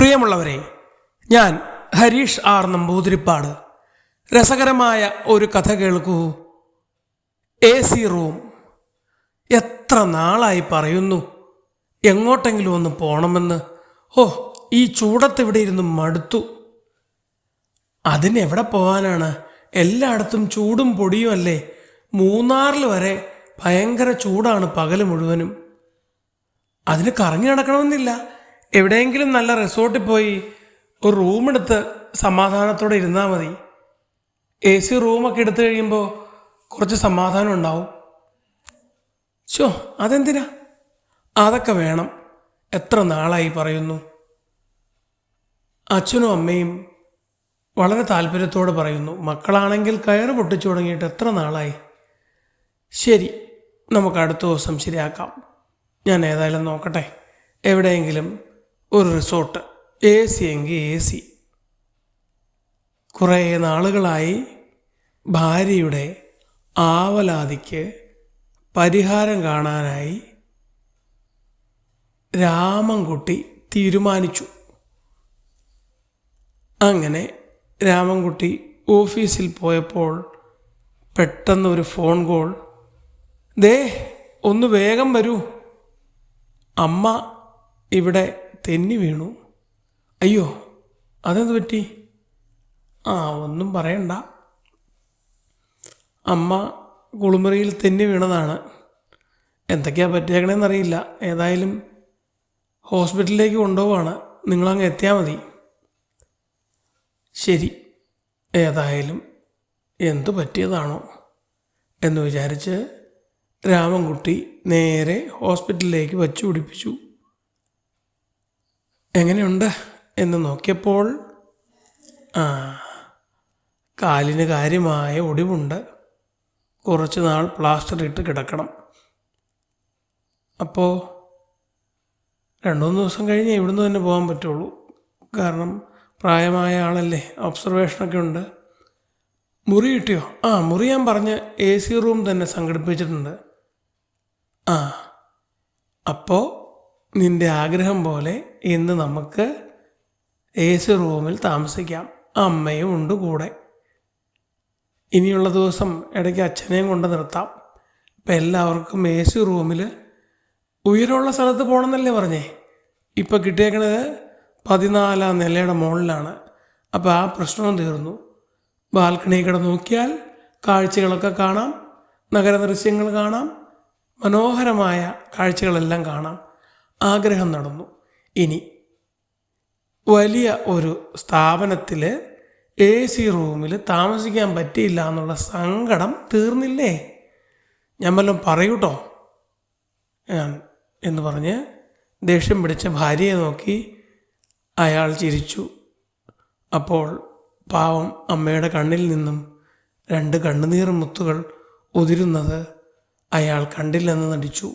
പ്രിയമുള്ളവരെ, ഞാൻ ഹരീഷ് ആർ നമ്പൂതിരിപ്പാട്. രസകരമായ ഒരു കഥ കേൾക്കൂ. AC room. എത്ര നാളായി പറയുന്നു എങ്ങോട്ടെങ്കിലും ഒന്ന് പോണമെന്ന്. ഈ ചൂടത്ത് ഇവിടെ ഇരുന്ന് മടുത്തു. അതിനെവിടെ പോകാനാണ്? എല്ലായിടത്തും ചൂടും പൊടിയും അല്ലേ. മൂന്നാറിൽ വരെ ഭയങ്കര ചൂടാണ് പകല് മുഴുവനും. അതിന് കറങ്ങി നടക്കണമെന്നില്ല. എവിടെയെങ്കിലും നല്ല റിസോർട്ടിൽ പോയി ഒരു റൂമെടുത്ത് സമാധാനത്തോടെ ഇരുന്നാൽ മതി. AC റൂമൊക്കെ എടുത്തു കഴിയുമ്പോൾ കുറച്ച് സമാധാനം ഉണ്ടാവും. അതെന്തിനാ? അതൊക്കെ വേണം. എത്ര നാളായി പറയുന്നു. അച്ഛനും അമ്മയും വളരെ താല്പര്യത്തോടെ പറയുന്നു. മക്കളാണെങ്കിൽ കയറ് പൊട്ടിച്ചു തുടങ്ങിയിട്ട് എത്ര നാളായി. ശരി, നമുക്ക് അടുത്ത ദിവസം ശരിയാക്കാം. ഞാൻ ഏതായാലും നോക്കട്ടെ. എവിടെയെങ്കിലും ഒരു റിസോർട്ട്, AC എങ്കിൽ AC. കുറേ നാളുകളായി ഭാര്യയുടെ ആവലാതിക്ക് പരിഹാരം കാണാനായി രാമൻകുട്ടി തീരുമാനിച്ചു. അങ്ങനെ രാമൻകുട്ടി ഓഫീസിൽ പോയപ്പോൾ പെട്ടെന്ന് ഒരു ഫോൺ കോൾ. ദേ, ഒന്ന് വേഗം വരൂ, അമ്മ ഇവിടെ തെന്നി വീണു. അയ്യോ, അതെന്ത് പറ്റി? ഒന്നും പറയണ്ട. അമ്മ കുളിമുറിയിൽ തെന്നി വീണതാണ്. എന്തൊക്കെയാ പറ്റിയേക്കണേന്നറിയില്ല. ഏതായാലും ഹോസ്പിറ്റലിലേക്ക് കൊണ്ടുപോവാണ്. നിങ്ങളങ്ങ് എത്തിയാൽ മതി. ശരി, ഏതായാലും എന്തു പറ്റിയതാണോ എന്ന് വിചാരിച്ച് രാമൻകുട്ടി നേരെ ഹോസ്പിറ്റലിലേക്ക് വച്ചു പിടിപ്പിച്ചു. എങ്ങനെയുണ്ട് എന്ന് നോക്കിയപ്പോൾ കാലിന് കാര്യമായ ഒടിവുണ്ട്. കുറച്ച് നാൾ പ്ലാസ്റ്റർ ഇട്ട് കിടക്കണം. അപ്പോൾ 2-3 ദിവസം കഴിഞ്ഞ് ഇവിടുന്ന് തന്നെ പോകാൻ പറ്റുള്ളൂ. കാരണം പ്രായമായ ആളല്ലേ, ഒബ്സർവേഷനൊക്കെ ഉണ്ട്. മുറി കിട്ടിയോ? മുറി ഞാൻ പറഞ്ഞ് AC റൂം തന്നെ സംഘടിപ്പിച്ചിട്ടുണ്ട്. അപ്പോൾ നിൻ്റെ ആഗ്രഹം പോലെ ഇന്ന് നമുക്ക് AC റൂമിൽ താമസിക്കാം. അമ്മയും ഉണ്ട് കൂടെ. ഇനിയുള്ള ദിവസം ഇടയ്ക്ക് അച്ഛനെയും കൊണ്ട് നിർത്താം. ഇപ്പം എല്ലാവർക്കും AC റൂമിൽ ഉയരമുള്ള സ്ഥലത്ത് പോകണമെന്നല്ലേ പറഞ്ഞേ. ഇപ്പം കിട്ടിയേക്കണത് 14ാം നിലയുടെ മുകളിലാണ്. അപ്പോൾ ആ പ്രശ്നവും തീർന്നു. ബാൽക്കണി കിടന്ന് നോക്കിയാൽ കാഴ്ചകളൊക്കെ കാണാം, നഗര ദൃശ്യങ്ങൾ കാണാം, മനോഹരമായ കാഴ്ചകളെല്ലാം കാണാം. ആഗ്രഹം നടന്നു. ഇനി വലിയ ഒരു സ്ഥാപനത്തിൽ AC റൂമിൽ താമസിക്കാൻ പറ്റിയില്ല എന്നുള്ള സങ്കടം തീർന്നില്ലേ? ഞാൻ വല്ലതും പറയൂട്ടോ എന്ന് പറഞ്ഞ് ദേഷ്യം പിടിച്ച ഭാര്യയെ നോക്കി അയാൾ ചിരിച്ചു. അപ്പോൾ പാവം അമ്മയുടെ കണ്ണിൽ നിന്നും 2 കണ്ണുനീർ മുത്തുകൾ ഉതിരുന്നത് അയാൾ കണ്ടില്ലെന്ന് നടിച്ചു.